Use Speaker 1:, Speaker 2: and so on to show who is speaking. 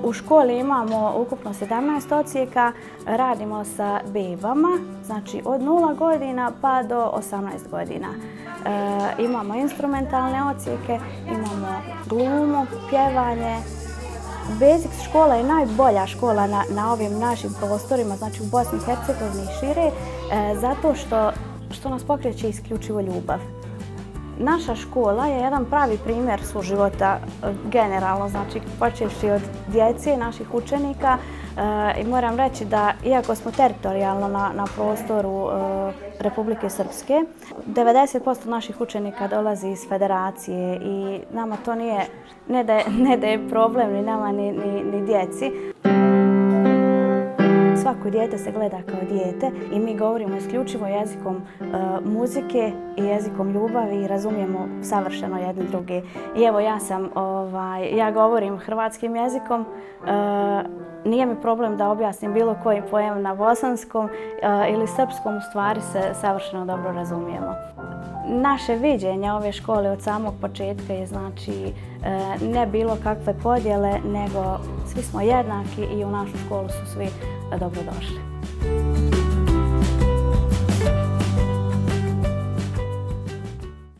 Speaker 1: U školi imamo ukupno 17 odsjeka, radimo sa bebama, znači od 0 godina pa do 18 godina. Imamo instrumentalne odsjeke, imamo glumu, pjevanje. Basic škola je najbolja škola na ovim našim prostorima, znači u Bosni i Hercegovini i šire, zato što nas pokreće isključivo ljubav. Naša škola je jedan pravi primjer suživota generalno, znači počevši od djece, naših učenika, i moram reći da iako smo teritorijalno na prostoru Republike Srpske, 90% naših učenika dolazi iz federacije i nama to nije, ne da je problem ni nama ni djeci. Svako dijete se gleda kao dijete i mi govorimo isključivo jezikom muzike i jezikom ljubavi i razumijemo savršeno jedni druge. I evo ja govorim hrvatskim jezikom, nije mi problem da objasnim bilo koji pojem na bosanskom ili srpskom, u stvari se savršeno dobro razumijemo. Naše viđenje ove škole od samog početka je znači ne bilo kakve podjele, nego svi smo jednaki i u našu školu su svi dobrodošli.